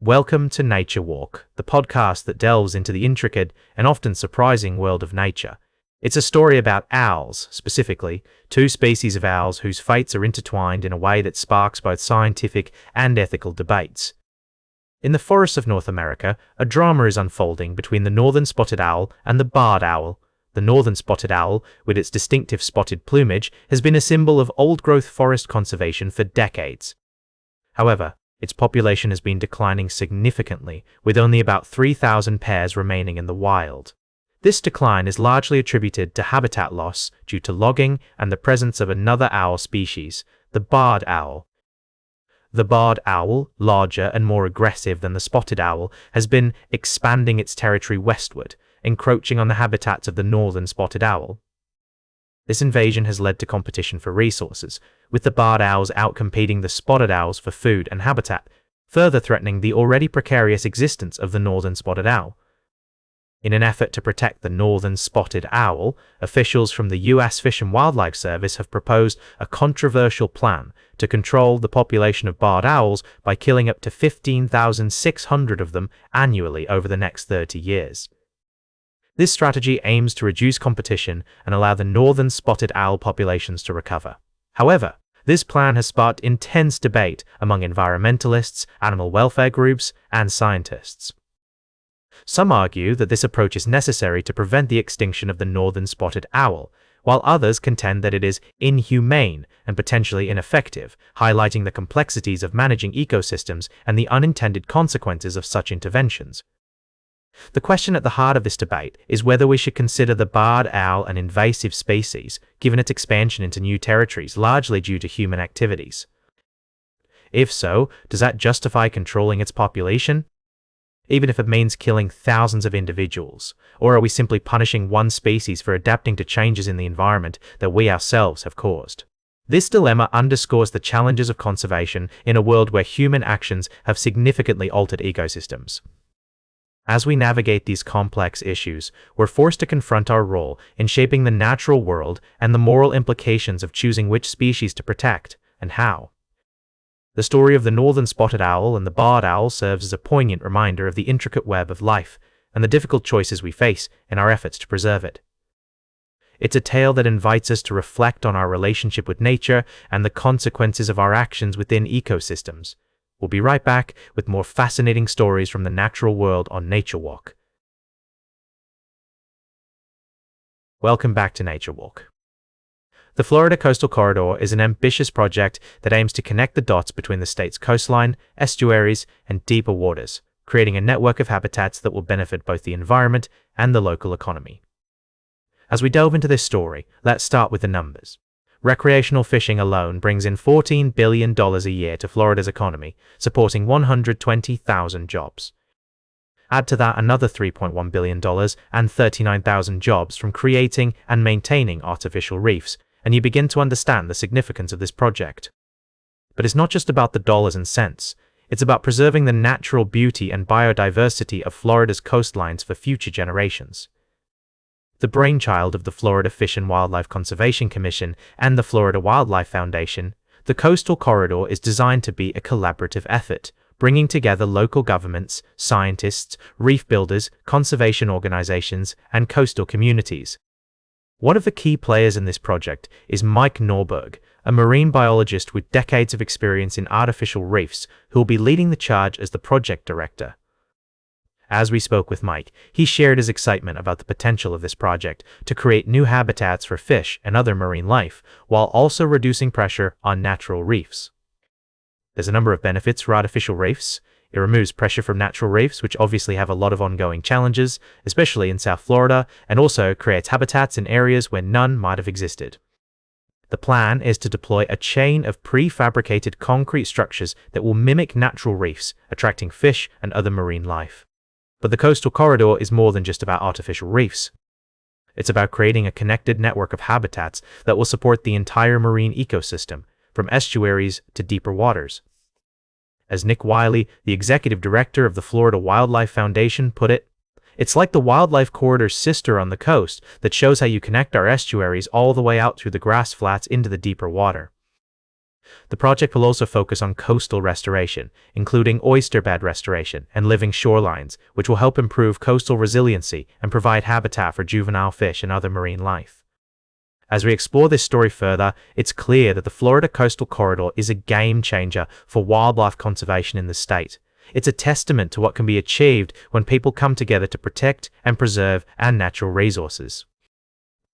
Welcome to Nature Walk, the podcast that delves into the intricate and often surprising world of nature. It's a story about owls, specifically, two species of owls whose fates are intertwined in a way that sparks both scientific and ethical debates. In the forests of North America, a drama is unfolding between the northern spotted owl and the barred owl. The northern spotted owl, with its distinctive spotted plumage, has been a symbol of old-growth forest conservation for decades. However, its population has been declining significantly, with only about 3,000 pairs remaining in the wild. This decline is largely attributed to habitat loss due to logging and the presence of another owl species, the barred owl. The barred owl, larger and more aggressive than the spotted owl, has been expanding its territory westward, encroaching on the habitats of the northern spotted owl. This invasion has led to competition for resources, with the barred owls outcompeting the spotted owls for food and habitat, further threatening the already precarious existence of the northern spotted owl. In an effort to protect the northern spotted owl, officials from the U.S. Fish and Wildlife Service have proposed a controversial plan to control the population of barred owls by killing up to 15,600 of them annually over the next 30 years. This strategy aims to reduce competition and allow the northern spotted owl populations to recover. However, this plan has sparked intense debate among environmentalists, animal welfare groups, and scientists. Some argue that this approach is necessary to prevent the extinction of the northern spotted owl, while others contend that it is inhumane and potentially ineffective, highlighting the complexities of managing ecosystems and the unintended consequences of such interventions. The question at the heart of this debate is whether we should consider the barred owl an invasive species, given its expansion into new territories largely due to human activities. If so, does that justify controlling its population, even if it means killing thousands of individuals? Or are we simply punishing one species for adapting to changes in the environment that we ourselves have caused? This dilemma underscores the challenges of conservation in a world where human actions have significantly altered ecosystems. As we navigate these complex issues, we're forced to confront our role in shaping the natural world and the moral implications of choosing which species to protect and how. The story of the northern spotted owl and the barred owl serves as a poignant reminder of the intricate web of life and the difficult choices we face in our efforts to preserve it. It's a tale that invites us to reflect on our relationship with nature and the consequences of our actions within ecosystems. We'll be right back with more fascinating stories from the natural world on Nature Walk. Welcome back to Nature Walk. The Florida Coastal Corridor is an ambitious project that aims to connect the dots between the state's coastline, estuaries, and deeper waters, creating a network of habitats that will benefit both the environment and the local economy. As we delve into this story, let's start with the numbers. Recreational fishing alone brings in $14 billion a year to Florida's economy, supporting 120,000 jobs. Add to that another $3.1 billion and 39,000 jobs from creating and maintaining artificial reefs, and you begin to understand the significance of this project. But it's not just about the dollars and cents. It's about preserving the natural beauty and biodiversity of Florida's coastlines for future generations. The brainchild of the Florida Fish and Wildlife Conservation Commission and the Florida Wildlife Foundation, the Coastal Corridor is designed to be a collaborative effort, bringing together local governments, scientists, reef builders, conservation organizations, and coastal communities. One of the key players in this project is Mike Norberg, a marine biologist with decades of experience in artificial reefs, who will be leading the charge as the project director. As we spoke with Mike, he shared his excitement about the potential of this project to create new habitats for fish and other marine life, while also reducing pressure on natural reefs. There's a number of benefits for artificial reefs. It removes pressure from natural reefs, which obviously have a lot of ongoing challenges, especially in South Florida, and also creates habitats in areas where none might have existed. The plan is to deploy a chain of prefabricated concrete structures that will mimic natural reefs, attracting fish and other marine life. But the Coastal Corridor is more than just about artificial reefs. It's about creating a connected network of habitats that will support the entire marine ecosystem, from estuaries to deeper waters. As Nick Wiley, the executive director of the Florida Wildlife Foundation, put it, "It's like the wildlife corridor's sister on the coast that shows how you connect our estuaries all the way out through the grass flats into the deeper water." The project will also focus on coastal restoration, including oyster bed restoration and living shorelines, which will help improve coastal resiliency and provide habitat for juvenile fish and other marine life. As we explore this story further, it's clear that the Florida Coastal Corridor is a game changer for wildlife conservation in the state. It's a testament to what can be achieved when people come together to protect and preserve our natural resources.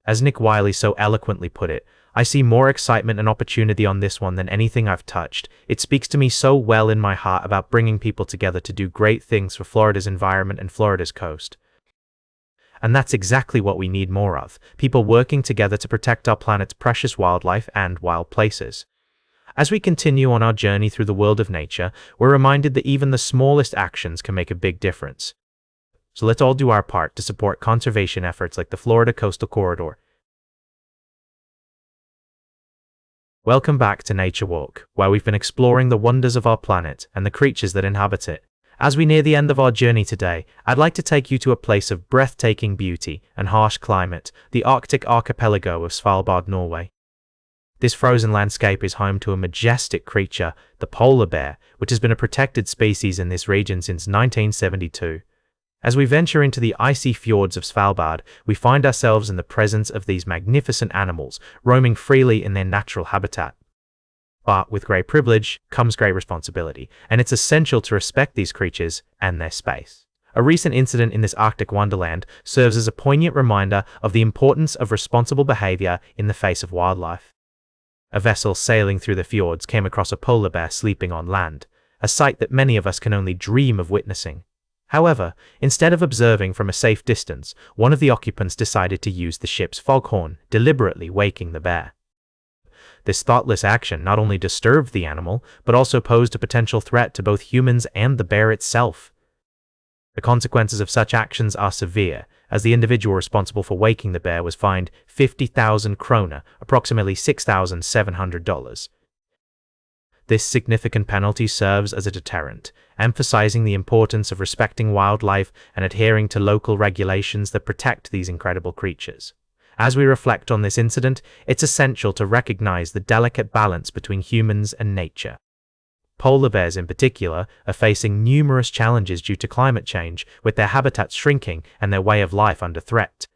As Nick Wiley so eloquently put it, I see more excitement and opportunity on this one than anything I've touched. It speaks to me so well in my heart about bringing people together to do great things for Florida's environment and Florida's coast. And that's exactly what we need more of, people working together to protect our planet's precious wildlife and wild places. As we continue on our journey through the world of nature, we're reminded that even the smallest actions can make a big difference. So let's all do our part to support conservation efforts like the Florida Coastal Corridor. Welcome back to Nature Walk, where we've been exploring the wonders of our planet and the creatures that inhabit it. As we near the end of our journey today, I'd like to take you to a place of breathtaking beauty and harsh climate, the Arctic archipelago of Svalbard, Norway. This frozen landscape is home to a majestic creature, the polar bear, which has been a protected species in this region since 1972. As we venture into the icy fjords of Svalbard, we find ourselves in the presence of these magnificent animals, roaming freely in their natural habitat. But with great privilege comes great responsibility, and it's essential to respect these creatures and their space. A recent incident in this Arctic wonderland serves as a poignant reminder of the importance of responsible behavior in the face of wildlife. A vessel sailing through the fjords came across a polar bear sleeping on land, a sight that many of us can only dream of witnessing. However, instead of observing from a safe distance, one of the occupants decided to use the ship's foghorn, deliberately waking the bear. This thoughtless action not only disturbed the animal, but also posed a potential threat to both humans and the bear itself. The consequences of such actions are severe, as the individual responsible for waking the bear was fined 50,000 kroner, approximately $6,700. This significant penalty serves as a deterrent, emphasizing the importance of respecting wildlife and adhering to local regulations that protect these incredible creatures. As we reflect on this incident, it's essential to recognize the delicate balance between humans and nature. Polar bears in particular are facing numerous challenges due to climate change, with their habitats shrinking and their way of life under threat.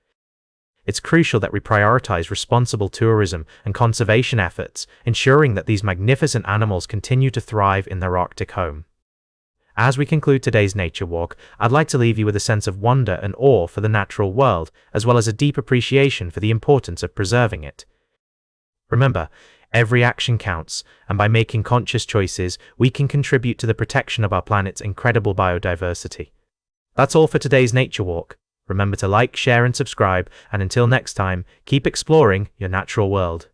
It's crucial that we prioritize responsible tourism and conservation efforts, ensuring that these magnificent animals continue to thrive in their Arctic home. As we conclude today's nature walk, I'd like to leave you with a sense of wonder and awe for the natural world, as well as a deep appreciation for the importance of preserving it. Remember, every action counts, and by making conscious choices, we can contribute to the protection of our planet's incredible biodiversity. That's all for today's nature walk. Remember to like, share, and subscribe, and until next time, keep exploring your natural world.